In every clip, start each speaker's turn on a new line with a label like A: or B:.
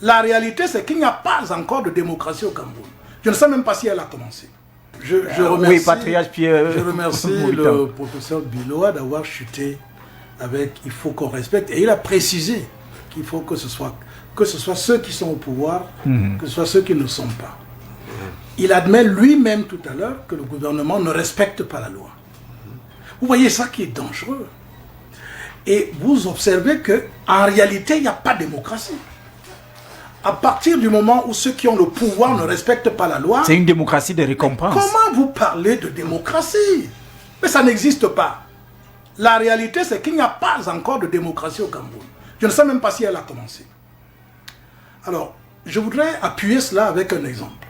A: La réalité, c'est qu'il n'y a pas encore de démocratie au Cameroun. Je ne sais même pas si elle a commencé. Je remercie,
B: oui, patriarche Pierre,
A: je remercie le professeur Biloa d'avoir chuté avec « il faut qu'on respecte ». Et il a précisé qu'il faut que ce soit ceux qui sont au pouvoir, que ce soit ceux qui ne sont pas. Il admet lui-même tout à l'heure que le gouvernement ne respecte pas la loi. Vous voyez ça qui est dangereux. Et vous observez qu'en réalité, il n'y a pas de démocratie. À partir du moment où ceux qui ont le pouvoir ne respectent pas la loi...
B: C'est une démocratie de récompense.
A: Comment vous parlez de démocratie? Mais ça n'existe pas. La réalité, c'est qu'il n'y a pas encore de démocratie au Cameroun. Je ne sais même pas si elle a commencé. Alors, je voudrais appuyer cela avec un exemple.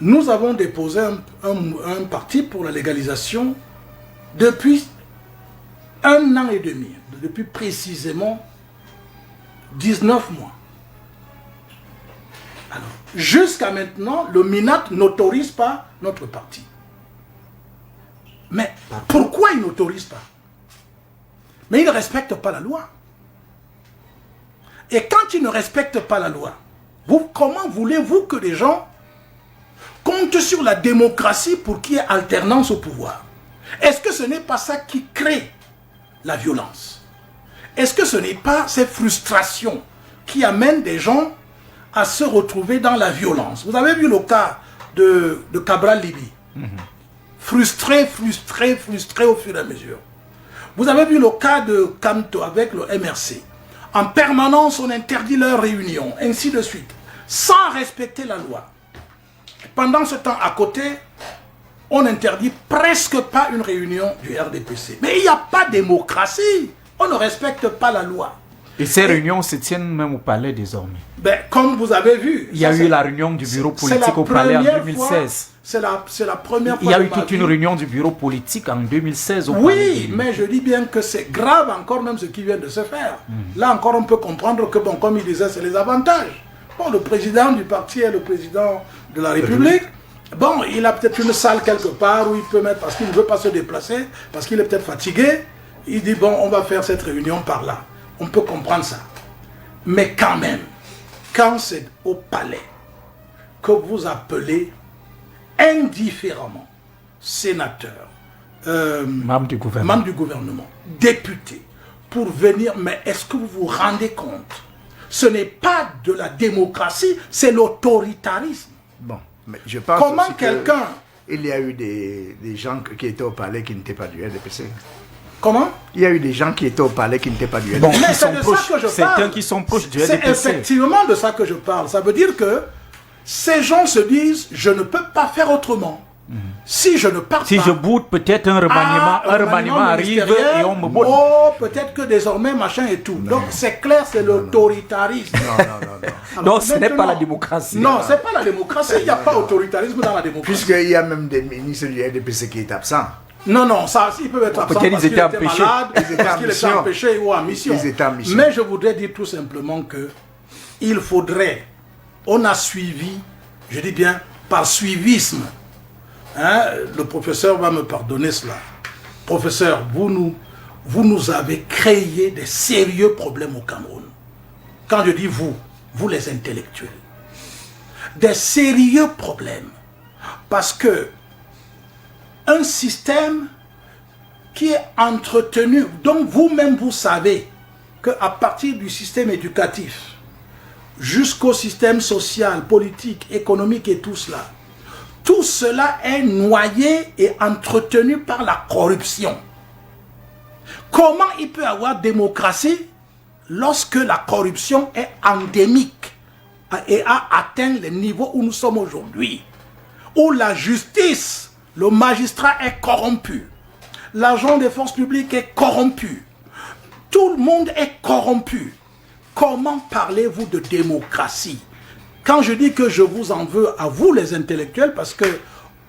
A: Nous avons déposé un parti pour la légalisation depuis 1 an et demi, depuis précisément 19 mois. Alors, jusqu'à maintenant, le MINAT n'autorise pas notre parti. Mais pourquoi il n'autorise pas? Mais il ne respecte pas la loi. Et quand il ne respecte pas la loi, comment voulez-vous que les gens comptent sur la démocratie pour qu'il y ait alternance au pouvoir? Est-ce que ce n'est pas ça qui crée la violence? Est-ce que ce n'est pas ces frustrations qui amènent des gens à se retrouver dans la violence? Vous avez vu le cas de Cabral Libye. Frustré au fur et à mesure. Vous avez vu le cas de Kamto avec le MRC. En permanence, on interdit leurs réunions, ainsi de suite, sans respecter la loi. Pendant ce temps, à côté, on n'interdit presque pas une réunion du RDPC. Mais il n'y a pas de démocratie. On ne respecte pas la loi.
B: Et ces réunions se tiennent même au palais désormais.
A: Ben, comme vous avez vu...
B: Il y a eu la réunion du bureau politique au palais en 2016.
A: C'est la première fois...
B: Il y a eu toute une réunion du bureau politique en 2016 au palais.
A: Oui, mais je dis bien que c'est grave encore même ce qui vient de se faire. Là encore, on peut comprendre que, bon, comme il disait, c'est les avantages. Bon, le président du parti est le président de la République. Bon, il a peut-être une salle quelque part où il peut mettre, parce qu'il ne veut pas se déplacer, parce qu'il est peut-être fatigué. Il dit, bon, on va faire cette réunion par là. On peut comprendre ça. Mais quand même, quand c'est au palais que vous appelez indifféremment sénateur,
B: membre du
A: gouvernement, député, pour venir, mais est-ce que vous vous rendez compte? Ce n'est pas de la démocratie, c'est l'autoritarisme.
C: Bon, mais je pense
A: comment
C: aussi
A: quelqu'un...
C: Il y a eu des gens qui étaient au palais qui n'étaient pas du RDPC.
A: Comment?
C: Il y a eu des gens qui étaient au palais qui n'étaient pas du RDPC.
B: Bon,
A: mais c'est de ça que je parle.
B: Certains qui sont proches du RDPC.
A: C'est effectivement de ça que je parle. Ça veut dire que ces gens se disent, je ne peux pas faire autrement. Si je ne pars pas...
B: Si je boude, peut-être un remaniement arrive et on me boude.
A: Oh, peut-être que désormais, machin et tout. Non. Donc c'est clair, c'est l'autoritarisme.
C: Non.
B: Donc ce n'est pas la démocratie.
A: Non, c'est pas la démocratie. Il n'y a pas d'autoritarisme dans la démocratie.
C: Puisqu'il y a même des ministres du RDPC qui est absent.
A: Non, ça, ils peuvent être absents parce qu'ils étaient malades, parce qu'ils étaient empêchés ou en mission. Mais je voudrais dire tout simplement que il faudrait, on a suivi, je dis bien par suivisme, hein, le professeur va me pardonner cela. Professeur, vous nous avez créé des sérieux problèmes au Cameroun. Quand je dis vous les intellectuels, des sérieux problèmes. Parce que un système qui est entretenu, donc vous-même vous savez qu'à partir du système éducatif jusqu'au système social, politique, économique et tout cela est noyé et entretenu par la corruption. Comment il peut y avoir démocratie lorsque la corruption est endémique et a atteint les niveaux où nous sommes aujourd'hui, où la justice, le magistrat est corrompu, l'agent des forces publiques est corrompu, tout le monde est corrompu. Comment parlez-vous de démocratie? Quand je dis que je vous en veux à vous les intellectuels, parce que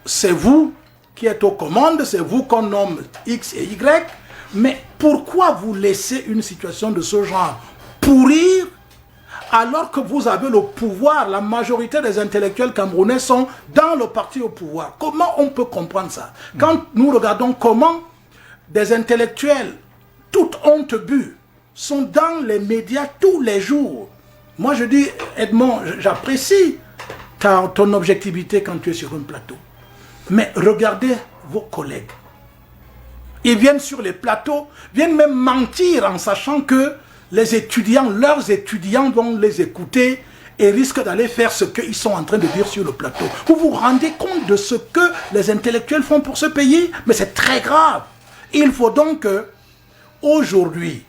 A: c'est vous qui êtes aux commandes, c'est vous qu'on nomme X et Y, mais pourquoi vous laissez une situation de ce genre pourrir alors que vous avez le pouvoir? La majorité des intellectuels camerounais sont dans le parti au pouvoir. Comment on peut comprendre ça? Quand nous regardons comment des intellectuels, toute honte bue, sont dans les médias tous les jours. Moi, je dis, Edmond, j'apprécie ton objectivité quand tu es sur un plateau. Mais regardez vos collègues. Ils viennent sur les plateaux, viennent même mentir en sachant que les étudiants, leurs étudiants vont les écouter et risquent d'aller faire ce qu'ils sont en train de dire sur le plateau. Vous vous rendez compte de ce que les intellectuels font pour ce pays? Mais c'est très grave. Il faut donc aujourd'hui,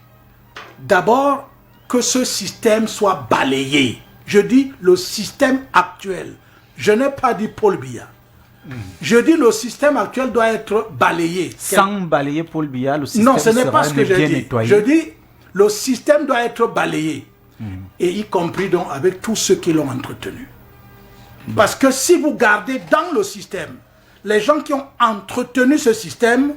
A: d'abord, que ce système soit balayé. Je dis le système actuel. Je n'ai pas dit Paul Biya. Je dis le système actuel doit être balayé.
B: Sans balayer Paul Biya, le système
A: non, ce n'est pas ce que j'ai dit.
B: Nettoyé.
A: Je dis le système doit être balayé. Et y compris donc avec tous ceux qui l'ont entretenu. Parce que si vous gardez dans le système les gens qui ont entretenu ce système,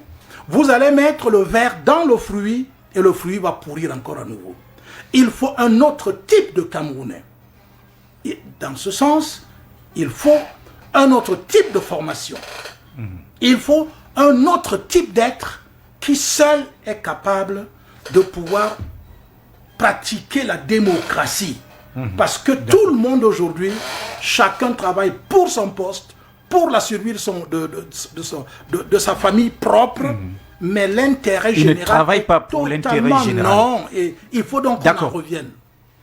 A: vous allez mettre le verre dans le fruit et le fruit va pourrir encore à nouveau. Il faut un autre type de Camerounais. Et dans ce sens, il faut un autre type de formation. Il faut un autre type d'être qui seul est capable de pouvoir pratiquer la démocratie. Parce que tout le monde aujourd'hui, chacun travaille pour son poste, pour la survie de sa famille propre, mais l'intérêt général...
B: Il ne travaille pas pour l'intérêt général.
A: Non, et il faut donc qu'on en revienne.